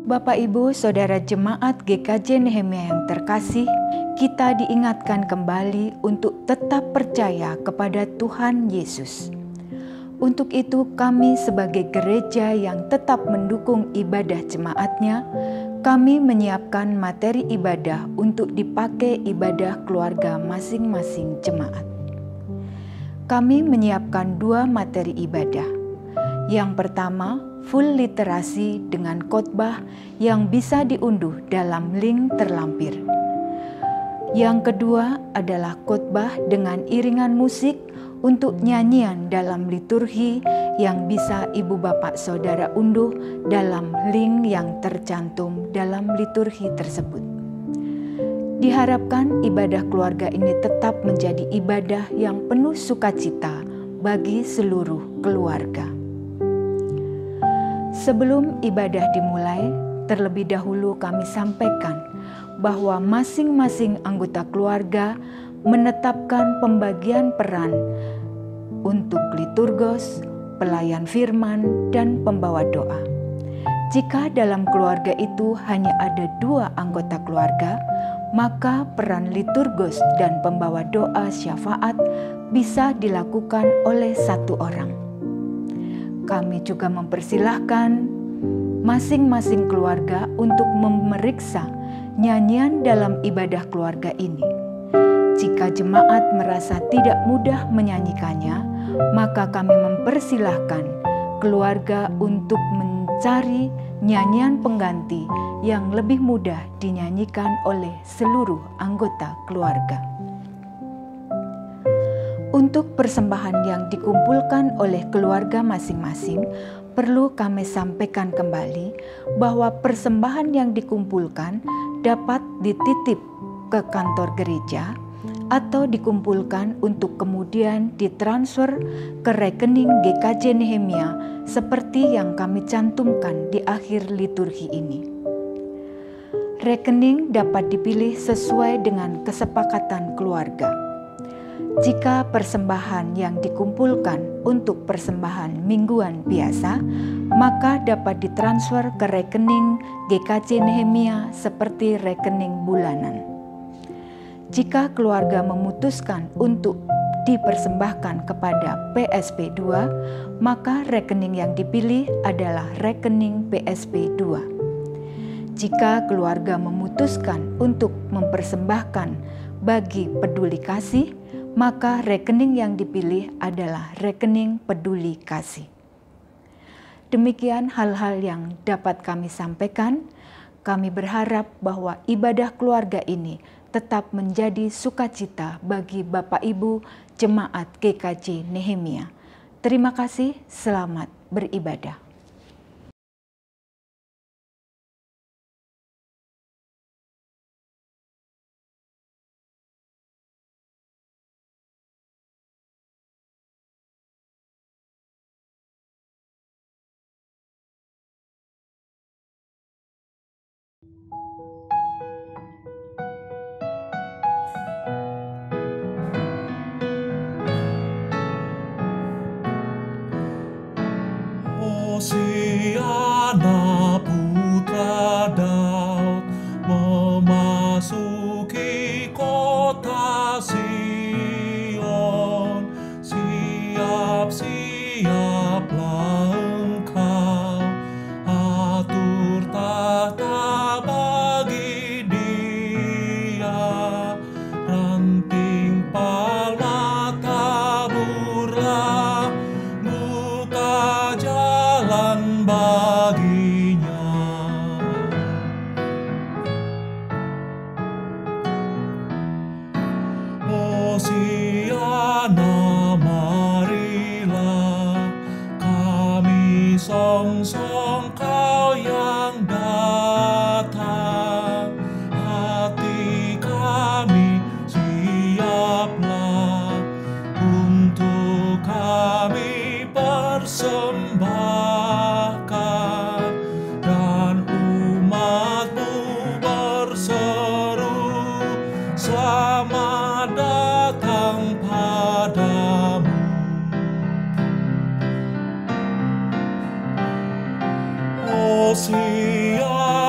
Bapak, Ibu, Saudara Jemaat GKJ Nehemia yang terkasih, kita diingatkan kembali untuk tetap percaya kepada Tuhan Yesus. Untuk itu kami sebagai gereja yang tetap mendukung ibadah jemaatnya, kami menyiapkan materi ibadah untuk dipakai ibadah keluarga masing-masing jemaat. Kami menyiapkan 2 materi ibadah. Yang pertama, full literasi dengan khotbah yang bisa diunduh dalam link terlampir. Yang kedua adalah khotbah dengan iringan musik untuk nyanyian dalam liturgi yang bisa Ibu Bapak Saudara unduh dalam link yang tercantum dalam liturgi tersebut. Diharapkan ibadah keluarga ini tetap menjadi ibadah yang penuh sukacita bagi seluruh keluarga. Sebelum ibadah dimulai, terlebih dahulu kami sampaikan bahwa masing-masing anggota keluarga menetapkan pembagian peran untuk liturgos, pelayan firman, dan pembawa doa. Jika dalam keluarga itu hanya ada 2 anggota keluarga, maka peran liturgos dan pembawa doa syafaat bisa dilakukan oleh 1 orang. Kami juga mempersilahkan masing-masing keluarga untuk memeriksa nyanyian dalam ibadah keluarga ini. Jika jemaat merasa tidak mudah menyanyikannya, maka kami mempersilahkan keluarga untuk mencari nyanyian pengganti yang lebih mudah dinyanyikan oleh seluruh anggota keluarga. Untuk persembahan yang dikumpulkan oleh keluarga masing-masing, perlu kami sampaikan kembali bahwa persembahan yang dikumpulkan dapat dititip ke kantor gereja atau dikumpulkan untuk kemudian ditransfer ke rekening GKJ Nehemia seperti yang kami cantumkan di akhir liturgi ini. Rekening dapat dipilih sesuai dengan kesepakatan keluarga. Jika persembahan yang dikumpulkan untuk persembahan mingguan biasa, maka dapat ditransfer ke rekening GKJ Nehemia seperti rekening bulanan. Jika keluarga memutuskan untuk dipersembahkan kepada PSP 2, maka rekening yang dipilih adalah rekening PSP 2. Jika keluarga memutuskan untuk mempersembahkan bagi Peduli Kasih, maka rekening yang dipilih adalah rekening Peduli Kasih. Demikian hal-hal yang dapat kami sampaikan. Kami berharap bahwa ibadah keluarga ini tetap menjadi sukacita bagi Bapak Ibu Jemaat GKJ Nehemia. Terima kasih, selamat beribadah. Hosiana putra Daud memasuki kota Sion, siap-siaplah engkau, atur tata bagi dia, ranting palma taburlah, buka jalan baginya. Hosiana, marilah kami songsong Kau yang datang, hati kami siaplah untuk kami persembahkan, dan umat-Mu berseru, selamat datang padamu. Hosiana.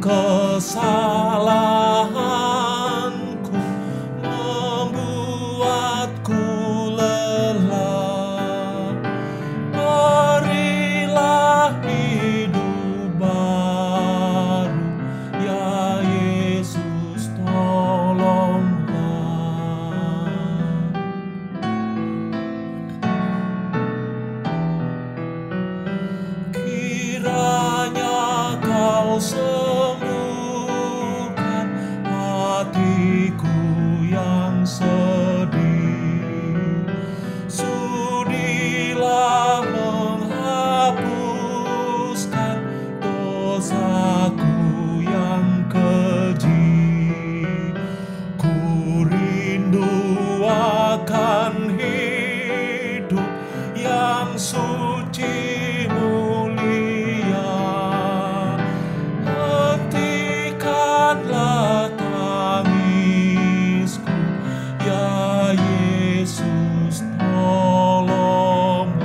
kesalahanku membuatku lelah. Berilah hidup baru, ya Yesus, tolonglah. Kiranya Kau sembuhkan hatiku yang sedih. Sudilah menghapuskan dosaku yang keji. Ku rindu akan hidup yang suci mulia. Hentikanlah tangisku, ya Yesus, tolonglah.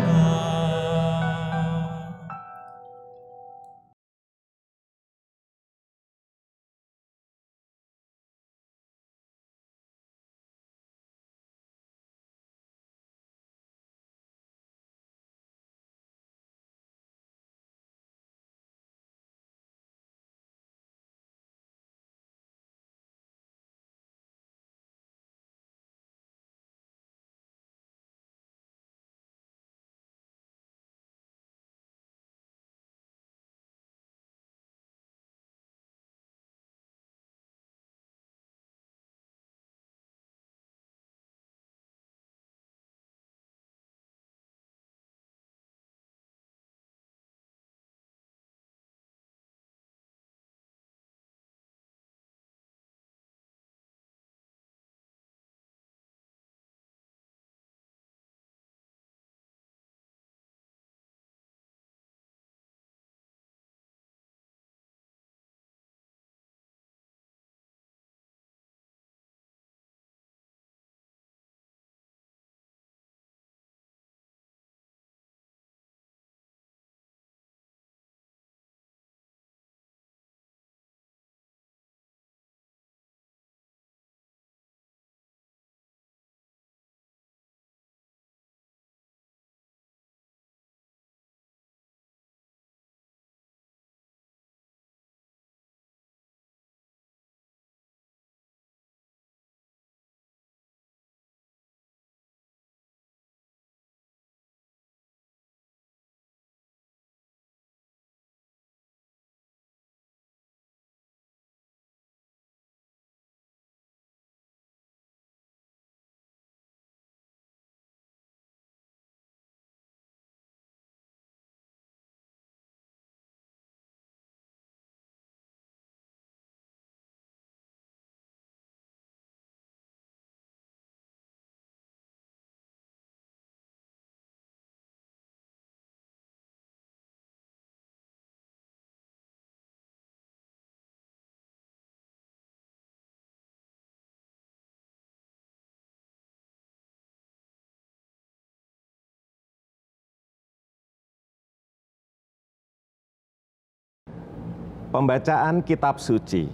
Pembacaan Kitab Suci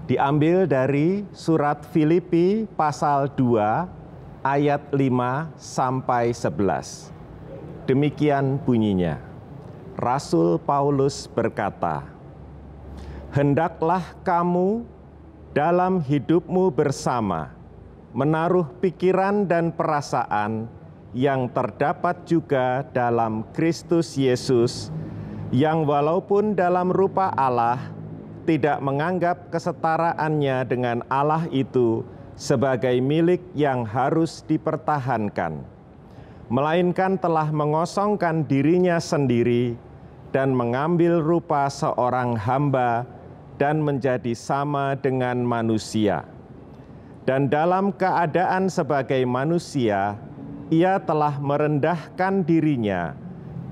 diambil dari surat Filipi pasal 2 ayat 5 sampai 11. Demikian bunyinya. Rasul Paulus berkata, "Hendaklah kamu dalam hidupmu bersama menaruh pikiran dan perasaan yang terdapat juga dalam Kristus Yesus, yang walaupun dalam rupa Allah tidak menganggap kesetaraannya dengan Allah itu sebagai milik yang harus dipertahankan, melainkan telah mengosongkan dirinya sendiri dan mengambil rupa seorang hamba dan menjadi sama dengan manusia. Dan dalam keadaan sebagai manusia, ia telah merendahkan dirinya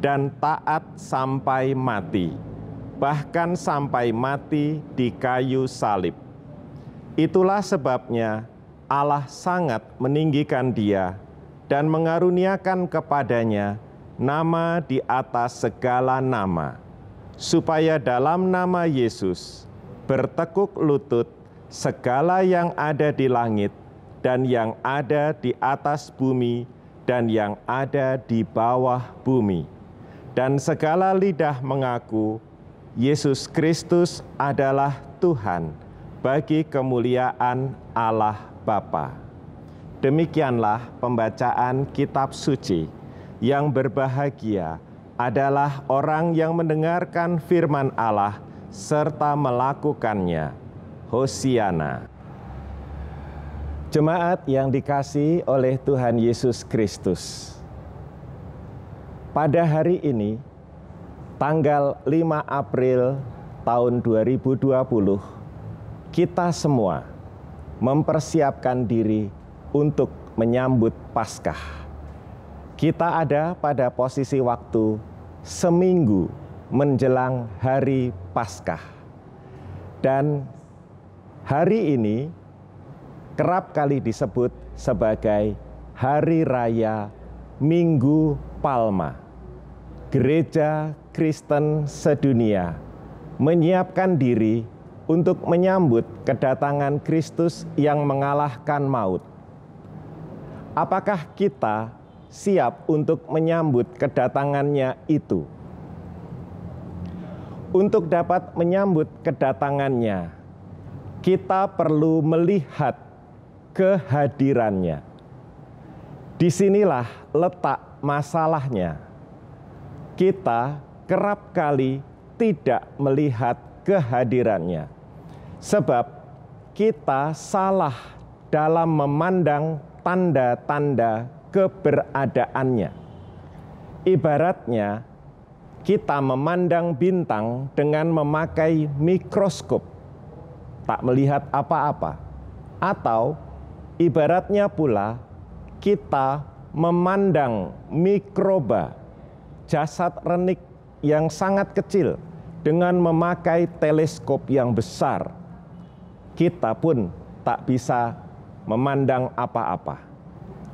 dan taat sampai mati, bahkan sampai mati di kayu salib. Itulah sebabnya Allah sangat meninggikan dia dan mengaruniakan kepadanya nama di atas segala nama, supaya dalam nama Yesus bertekuk lutut segala yang ada di langit dan yang ada di atas bumi dan yang ada di bawah bumi. Dan segala lidah mengaku Yesus Kristus adalah Tuhan bagi kemuliaan Allah Bapa. Demikianlah pembacaan kitab suci. Yang berbahagia adalah orang yang mendengarkan firman Allah serta melakukannya. Hosiana. Jemaat yang dikasihi oleh Tuhan Yesus Kristus, pada hari ini, tanggal 5 April tahun 2020, kita semua mempersiapkan diri untuk menyambut Paskah. Kita ada pada posisi waktu seminggu menjelang hari Paskah. Dan hari ini kerap kali disebut sebagai Hari Raya Minggu Palma. Gereja Kristen sedunia menyiapkan diri untuk menyambut kedatangan Kristus yang mengalahkan maut. Apakah kita siap untuk menyambut kedatangannya itu? Untuk dapat menyambut kedatangannya, kita perlu melihat kehadirannya. Disinilah letak masalahnya. Kita kerap kali tidak melihat kehadirannya, sebab kita salah dalam memandang tanda-tanda keberadaannya. Ibaratnya, kita memandang bintang dengan memakai mikroskop, tak melihat apa-apa. Atau ibaratnya pula, kita memandang mikroba, jasad renik yang sangat kecil, dengan memakai teleskop yang besar. Kita pun tak bisa memandang apa-apa.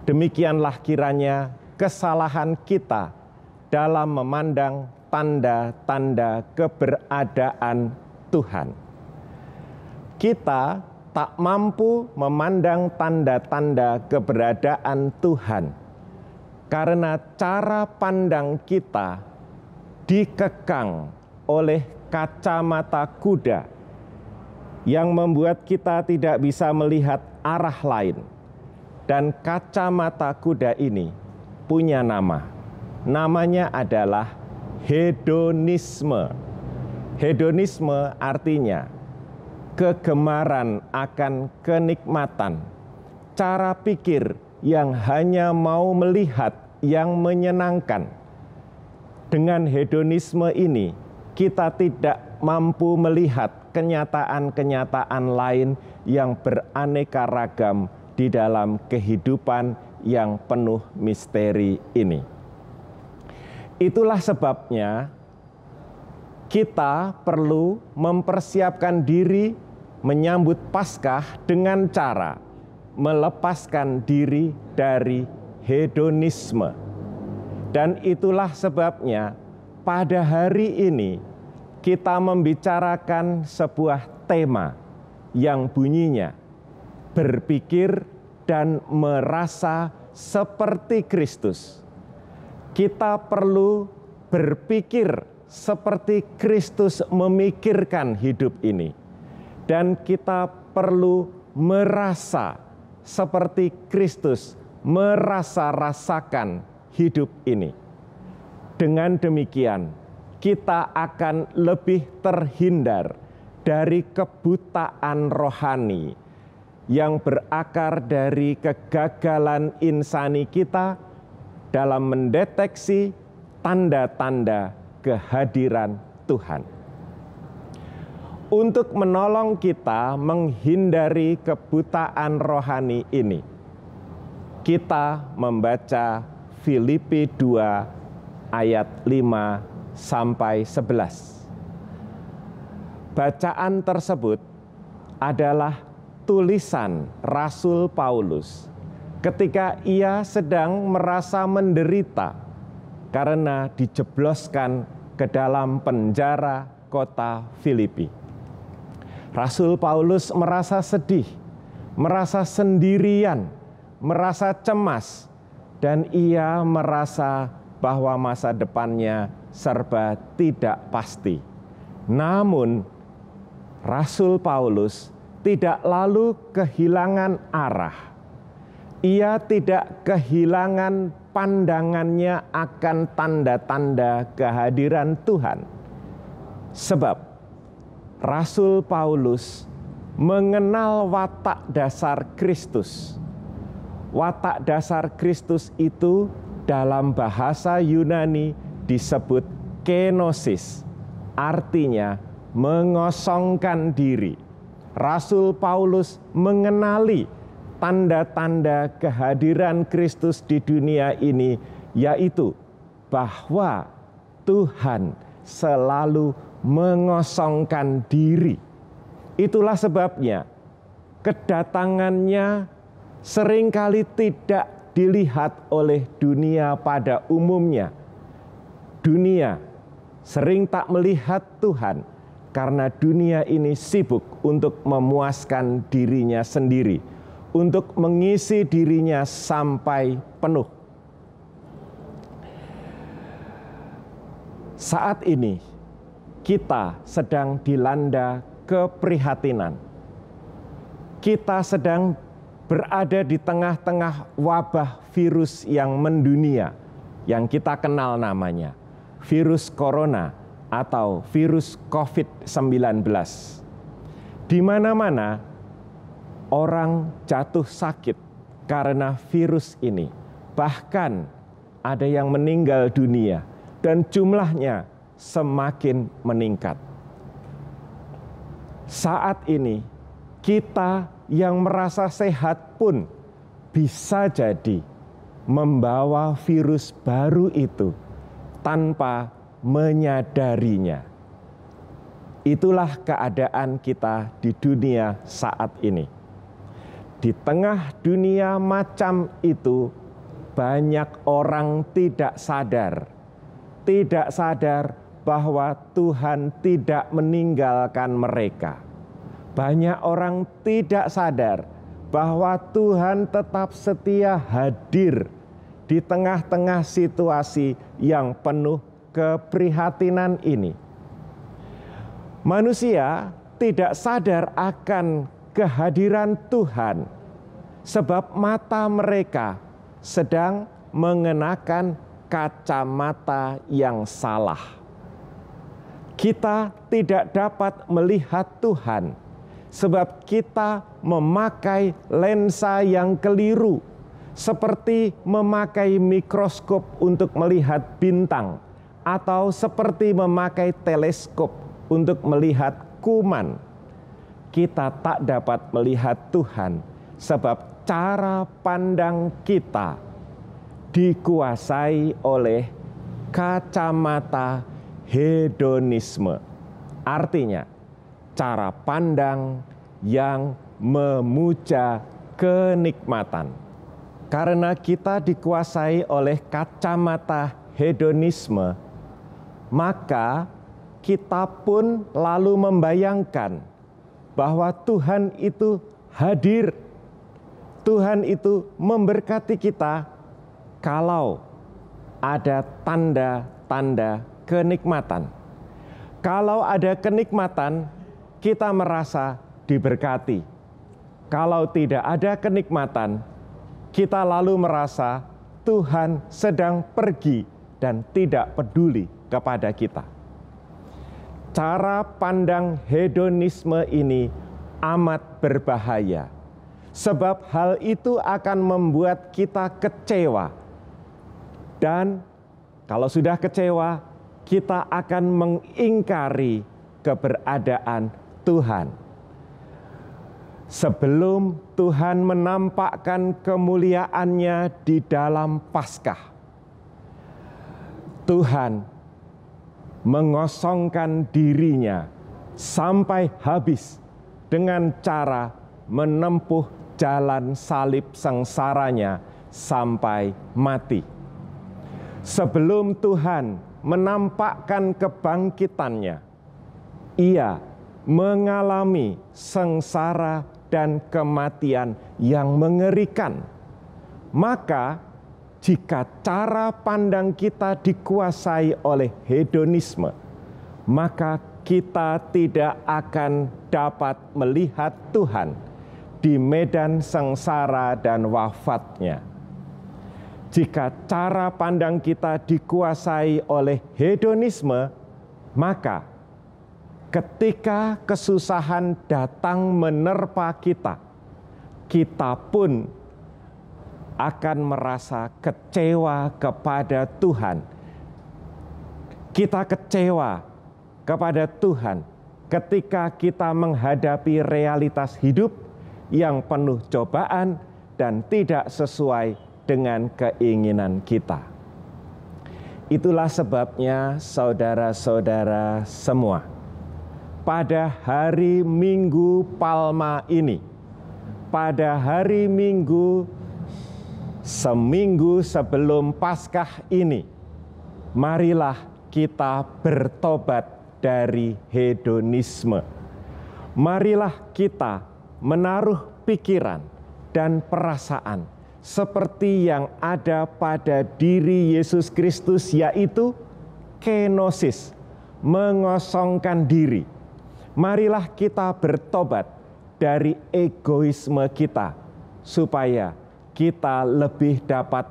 Demikianlah kiranya kesalahan kita dalam memandang tanda-tanda keberadaan Tuhan. Kita tak mampu memandang tanda-tanda keberadaan Tuhan karena cara pandang kita dikekang oleh kacamata kuda yang membuat kita tidak bisa melihat arah lain. Dan kacamata kuda ini punya nama. Namanya adalah hedonisme. Hedonisme artinya kegemaran akan kenikmatan. Cara pikir yang hanya mau melihat yang menyenangkan. Dengan hedonisme ini, kita tidak mampu melihat kenyataan-kenyataan lain yang beraneka ragam di dalam kehidupan yang penuh misteri ini. Itulah sebabnya kita perlu mempersiapkan diri menyambut Paskah dengan cara melepaskan diri dari hedonisme. Dan itulah sebabnya pada hari ini kita membicarakan sebuah tema yang bunyinya berpikir dan merasa seperti Kristus. Kita perlu berpikir seperti Kristus memikirkan hidup ini. Dan kita perlu merasa seperti Kristus merasa-rasakan hidup ini. Dengan demikian, kita akan lebih terhindar dari kebutaan rohani yang berakar dari kegagalan insani kita dalam mendeteksi tanda-tanda kehadiran Tuhan. Untuk menolong kita menghindari kebutaan rohani ini, kita membaca Filipi 2 ayat 5 sampai 11. Bacaan tersebut adalah tulisan Rasul Paulus ketika ia sedang merasa menderita karena dijebloskan ke dalam penjara kota Filipi. Rasul Paulus merasa sedih, merasa sendirian, merasa cemas, dan ia merasa bahwa masa depannya serba tidak pasti. Namun, Rasul Paulus tidak lalu kehilangan arah. Ia tidak kehilangan pandangannya akan tanda-tanda kehadiran Tuhan. Sebab Rasul Paulus mengenal watak dasar Kristus. Watak dasar Kristus itu dalam bahasa Yunani disebut kenosis, artinya mengosongkan diri. Rasul Paulus mengenali tanda-tanda kehadiran Kristus di dunia ini, yaitu bahwa Tuhan selalu mengosongkan diri. Itulah sebabnya kedatangannya seringkali tidak dilihat oleh dunia pada umumnya. Dunia sering tak melihat Tuhan karena dunia ini sibuk untuk memuaskan dirinya sendiri, untuk mengisi dirinya sampai penuh. Saat ini kita sedang dilanda keprihatinan. Kita sedang berada di tengah-tengah wabah virus yang mendunia, yang kita kenal namanya virus corona atau virus COVID-19. Di mana-mana orang jatuh sakit karena virus ini. Bahkan ada yang meninggal dunia dan jumlahnya semakin meningkat. Saat ini kita yang merasa sehat pun bisa jadi membawa virus baru itu tanpa menyadarinya. Itulah keadaan kita di dunia saat ini. Di tengah dunia macam itu, banyak orang tidak sadar bahwa Tuhan tidak meninggalkan mereka. Banyak orang tidak sadar bahwa Tuhan tetap setia hadir di tengah-tengah situasi yang penuh keprihatinan ini. Manusia tidak sadar akan kehadiran Tuhan sebab mata mereka sedang mengenakan kacamata yang salah. Kita tidak dapat melihat Tuhan sebab kita memakai lensa yang keliru, seperti memakai mikroskop untuk melihat bintang, atau seperti memakai teleskop untuk melihat kuman. Kita tak dapat melihat Tuhan sebab cara pandang kita dikuasai oleh kacamata hedonisme. Artinya, cara pandang yang memuja kenikmatan. Karena kita dikuasai oleh kacamata hedonisme, maka kita pun lalu membayangkan bahwa Tuhan itu hadir. Tuhan itu memberkati kita kalau ada tanda-tanda kenikmatan. Kalau ada kenikmatan, kita merasa diberkati. Kalau tidak ada kenikmatan, kita lalu merasa Tuhan sedang pergi dan tidak peduli kepada kita. Cara pandang hedonisme ini amat berbahaya, sebab hal itu akan membuat kita kecewa. Dan kalau sudah kecewa, kita akan mengingkari keberadaan Tuhan. Sebelum Tuhan menampakkan kemuliaannya di dalam Paskah, Tuhan mengosongkan dirinya sampai habis dengan cara menempuh jalan salib sengsaranya sampai mati. Sebelum Tuhan menampakkan kebangkitannya, Ia mengalami sengsara dan kematian yang mengerikan. Maka jika cara pandang kita dikuasai oleh hedonisme, maka kita tidak akan dapat melihat Tuhan di medan sengsara dan wafatnya. Jika cara pandang kita dikuasai oleh hedonisme, maka ketika kesusahan datang menerpa kita, kita pun akan merasa kecewa kepada Tuhan. Kita kecewa kepada Tuhan ketika kita menghadapi realitas hidup yang penuh cobaan dan tidak sesuai dengan keinginan kita. Itulah sebabnya saudara-saudara semua, pada hari Minggu Palma ini, pada hari Minggu seminggu sebelum Paskah ini, marilah kita bertobat dari hedonisme. Marilah kita menaruh pikiran dan perasaan seperti yang ada pada diri Yesus Kristus, yaitu kenosis, mengosongkan diri. Marilah kita bertobat dari egoisme kita, supaya kita lebih dapat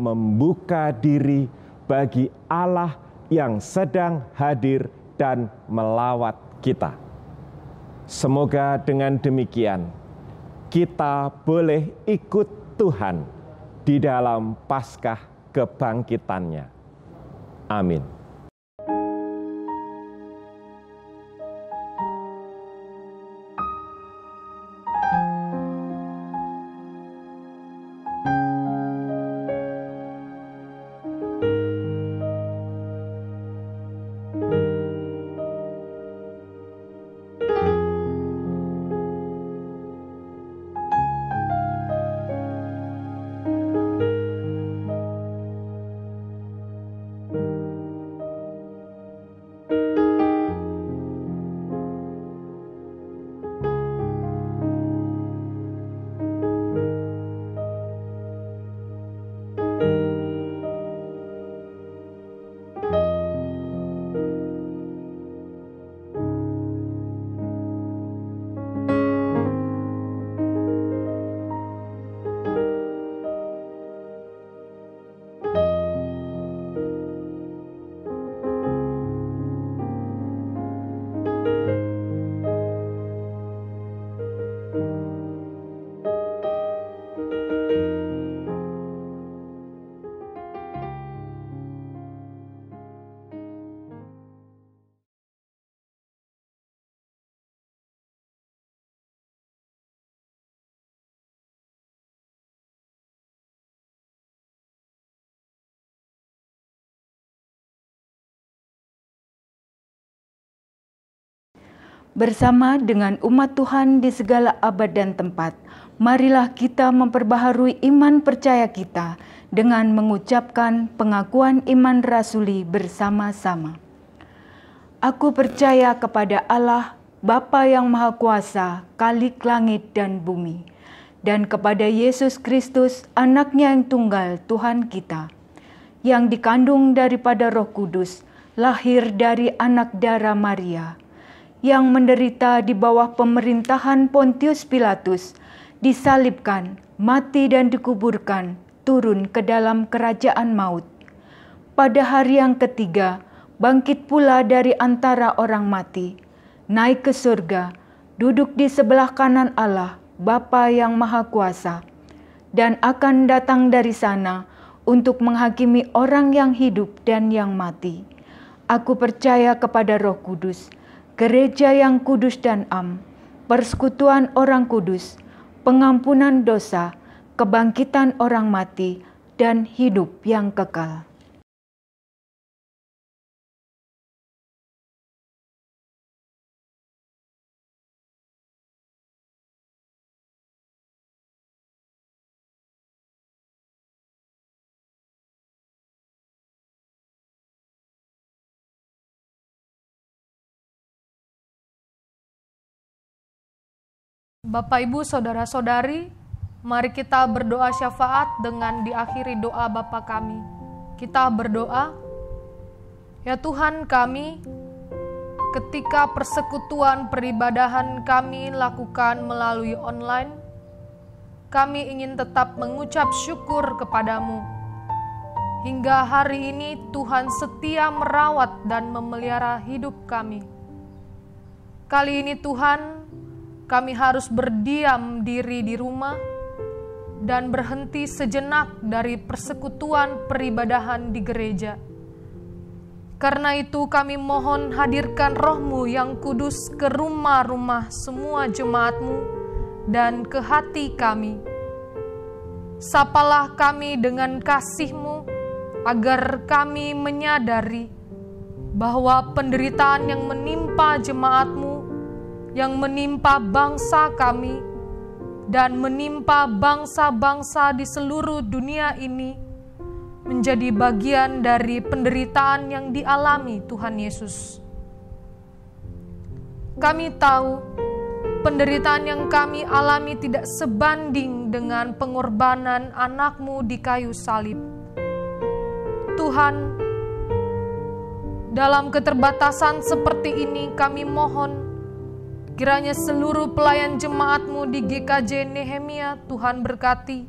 membuka diri bagi Allah yang sedang hadir dan melawat kita. Semoga dengan demikian kita boleh ikut Tuhan di dalam Paskah kebangkitannya. Amin. Bersama dengan umat Tuhan di segala abad dan tempat, marilah kita memperbaharui iman percaya kita dengan mengucapkan pengakuan iman rasuli bersama-sama. Aku percaya kepada Allah, Bapa yang Maha Kuasa, Khalik langit dan bumi, dan kepada Yesus Kristus, Anak-Nya yang tunggal, Tuhan kita, yang dikandung daripada Roh Kudus, lahir dari anak darah Maria, yang menderita di bawah pemerintahan Pontius Pilatus, disalibkan, mati dan dikuburkan, turun ke dalam kerajaan maut. Pada hari yang ketiga, bangkit pula dari antara orang mati, naik ke surga, duduk di sebelah kanan Allah, Bapa yang Maha Kuasa, dan akan datang dari sana untuk menghakimi orang yang hidup dan yang mati. Aku percaya kepada Roh Kudus, Gereja yang kudus dan am, persekutuan orang kudus, pengampunan dosa, kebangkitan orang mati, dan hidup yang kekal. Bapak, Ibu, Saudara-saudari, mari kita berdoa syafaat dengan diakhiri doa Bapa kami. Kita berdoa, ya Tuhan kami, ketika persekutuan peribadahan kami lakukan melalui online, kami ingin tetap mengucap syukur kepadamu. Hingga hari ini Tuhan setia merawat dan memelihara hidup kami. Kali ini Tuhan, kami harus berdiam diri di rumah dan berhenti sejenak dari persekutuan peribadahan di gereja. Karena itu kami mohon hadirkan Roh-Mu yang kudus ke rumah-rumah semua jemaat-Mu dan ke hati kami. Sapalah kami dengan kasih-Mu, agar kami menyadari bahwa penderitaan yang menimpa jemaat-Mu, yang menimpa bangsa kami, dan menimpa bangsa-bangsa di seluruh dunia ini, menjadi bagian dari penderitaan yang dialami Tuhan Yesus. Kami tahu penderitaan yang kami alami tidak sebanding dengan pengorbanan anak-Mu di kayu salib. Tuhan, dalam keterbatasan seperti ini kami mohon, kiranya seluruh pelayan jemaat-Mu di GKJ Nehemia Tuhan berkati,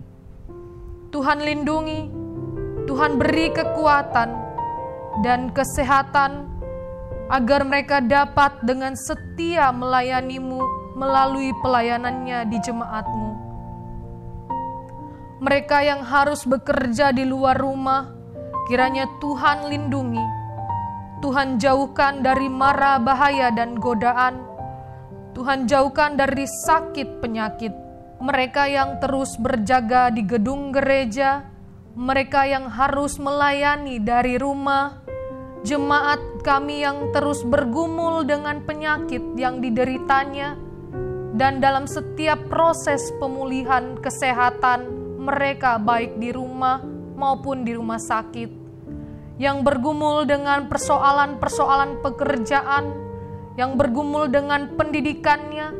Tuhan lindungi, Tuhan beri kekuatan dan kesehatan, agar mereka dapat dengan setia melayani-Mu melalui pelayanannya di jemaat-Mu. Mereka yang harus bekerja di luar rumah, kiranya Tuhan lindungi, Tuhan jauhkan dari mara bahaya dan godaan, Tuhan jauhkan dari sakit penyakit. Mereka yang terus berjaga di gedung gereja, mereka yang harus melayani dari rumah, jemaat kami yang terus bergumul dengan penyakit yang dideritanya, dan dalam setiap proses pemulihan kesehatan mereka baik di rumah maupun di rumah sakit, yang bergumul dengan persoalan-persoalan pekerjaan, yang bergumul dengan pendidikannya,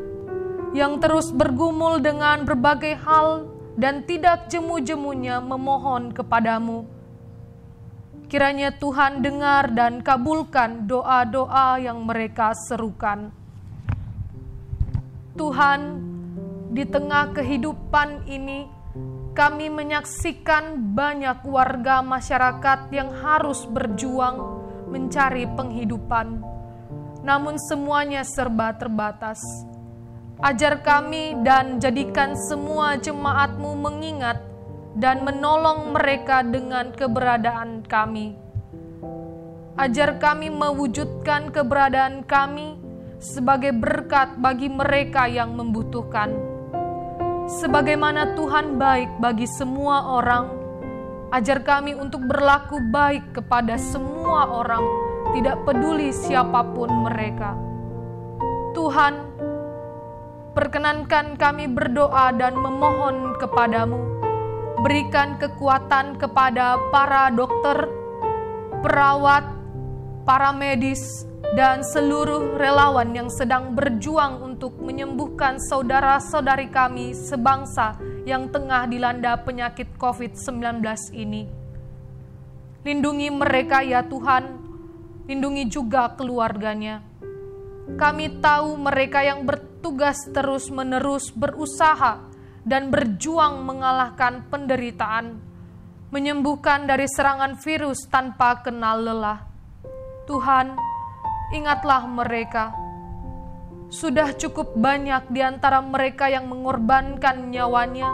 yang terus bergumul dengan berbagai hal dan tidak jemu-jemunya memohon kepadamu. Kiranya Tuhan dengar dan kabulkan doa-doa yang mereka serukan. Tuhan, di tengah kehidupan ini, kami menyaksikan banyak warga masyarakat yang harus berjuang mencari penghidupan, namun semuanya serba terbatas. Ajar kami dan jadikan semua jemaat-Mu mengingat dan menolong mereka dengan keberadaan kami. Ajar kami mewujudkan keberadaan kami sebagai berkat bagi mereka yang membutuhkan. Sebagaimana Tuhan baik bagi semua orang, ajar kami untuk berlaku baik kepada semua orang, tidak peduli siapapun mereka. Tuhan, perkenankan kami berdoa dan memohon kepadamu. Berikan kekuatan kepada para dokter, perawat, para medis, dan seluruh relawan yang sedang berjuang untuk menyembuhkan saudara-saudari kami sebangsa yang tengah dilanda penyakit COVID-19 ini. Lindungi mereka ya Tuhan, lindungi juga keluarganya. Kami tahu mereka yang bertugas terus-menerus berusaha dan berjuang mengalahkan penderitaan, menyembuhkan dari serangan virus tanpa kenal lelah. Tuhan, ingatlah mereka. Sudah cukup banyak di antara mereka yang mengorbankan nyawanya,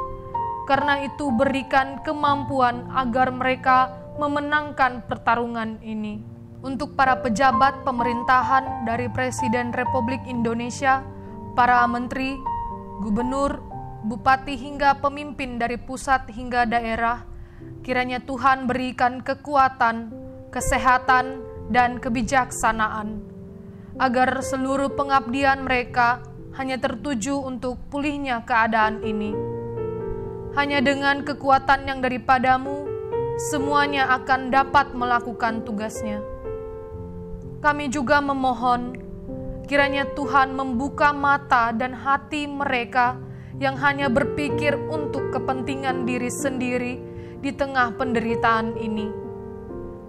karena itu berikan kemampuan agar mereka memenangkan pertarungan ini. Untuk para pejabat pemerintahan dari Presiden Republik Indonesia, para menteri, gubernur, bupati hingga pemimpin dari pusat hingga daerah, kiranya Tuhan berikan kekuatan, kesehatan, dan kebijaksanaan, agar seluruh pengabdian mereka hanya tertuju untuk pulihnya keadaan ini. Hanya dengan kekuatan yang daripadamu, semuanya akan dapat melakukan tugasnya. Kami juga memohon, Kiranya Tuhan membuka mata dan hati mereka yang hanya berpikir untuk kepentingan diri sendiri di tengah penderitaan ini.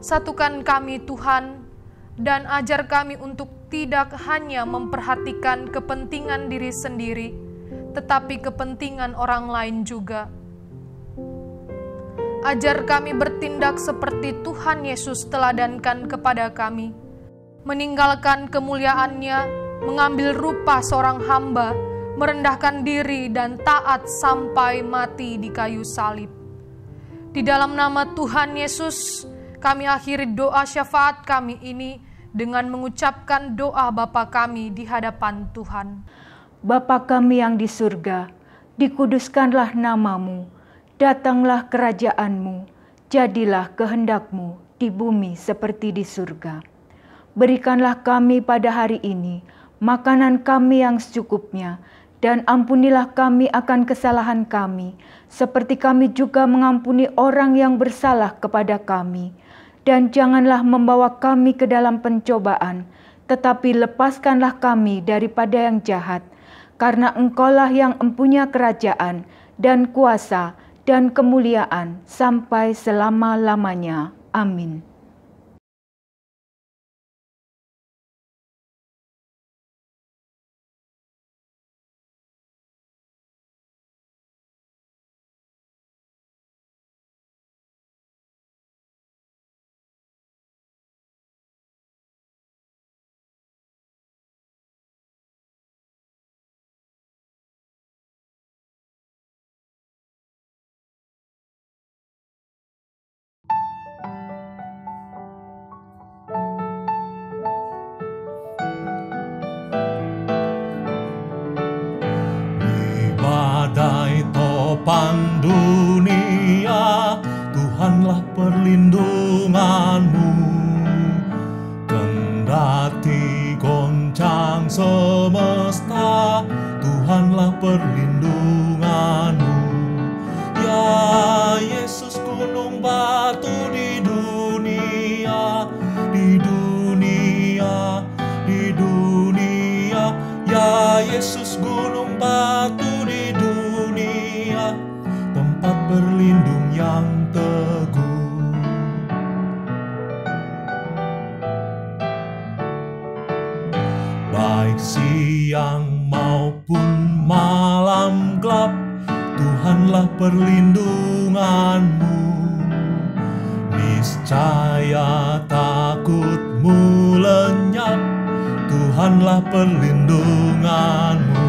Satukan kami Tuhan, dan ajar kami untuk tidak hanya memperhatikan kepentingan diri sendiri, tetapi kepentingan orang lain juga. Ajar kami bertindak seperti Tuhan Yesus teladankan kepada kami, meninggalkan kemuliaannya, mengambil rupa seorang hamba, merendahkan diri dan taat sampai mati di kayu salib. Di dalam nama Tuhan Yesus, kami akhiri doa syafaat kami ini dengan mengucapkan doa Bapa kami di hadapan Tuhan. Bapa kami yang di surga, dikuduskanlah namamu, datanglah kerajaan-Mu, jadilah kehendak-Mu di bumi seperti di surga. Berikanlah kami pada hari ini makanan kami yang secukupnya, dan ampunilah kami akan kesalahan kami, seperti kami juga mengampuni orang yang bersalah kepada kami. Dan janganlah membawa kami ke dalam pencobaan, tetapi lepaskanlah kami daripada yang jahat, karena Engkaulah yang empunya kerajaan dan kuasa dan kemuliaan sampai selama-lamanya. Amin. Topan dunia, Tuhanlah perlindunganmu. Kendati goncang semesta, Tuhanlah perlindunganmu. Ya Yesus gunung batu di dunia, di dunia, di dunia. Ya Yesus gunung batu di dunia, tempat berlindung yang teguh. Baik siang maupun malam gelap, Tuhanlah perlindunganmu. Niscaya takutmu lenyap, Tuhanlah perlindunganmu.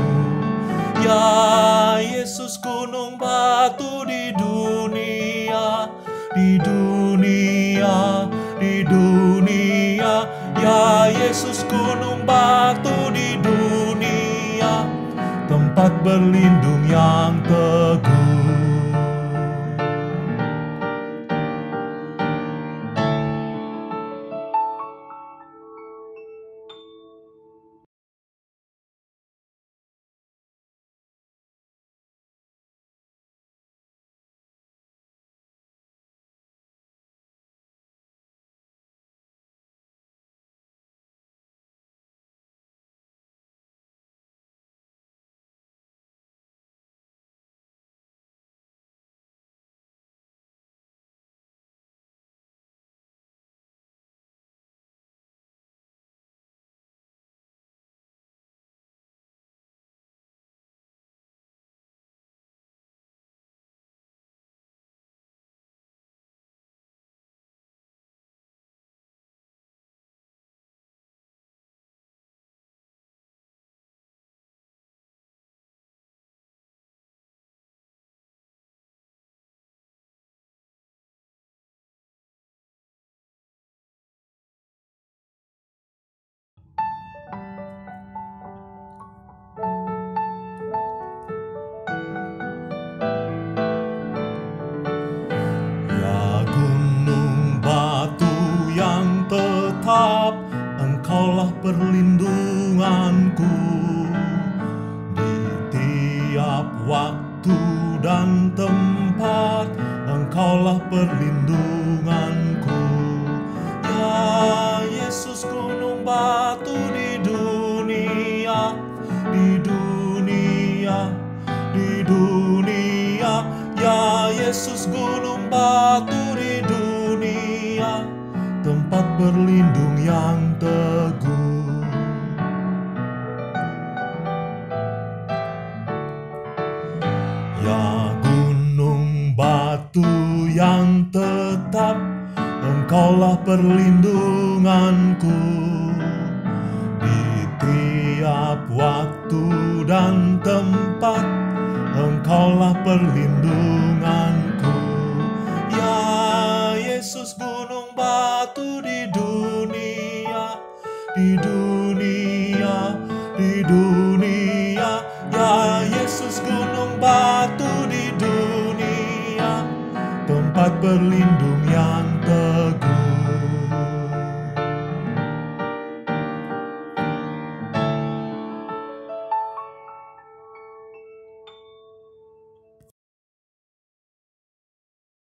Ya Yesus gunung batu di dunia, di dunia, di dunia. Ya Yesus gunung batu di dunia, tempat berlindung yang teguh. tetap, Engkaulah perlindunganku di tiap waktu dan tempat. Engkaulah perlindunganku, ya Yesus, gunung batu di dunia. Yesus gunung batu di dunia, tempat berlindung yang teguh. Ya gunung batu yang tetap, Engkaulah perlindunganku. Di tiap waktu dan tempat, Engkaulah perlindunganku. Ya Yesus gunung batu di dunia, di dunia, di dunia. Ya Yesus gunung batu di dunia, tempat berlindung yang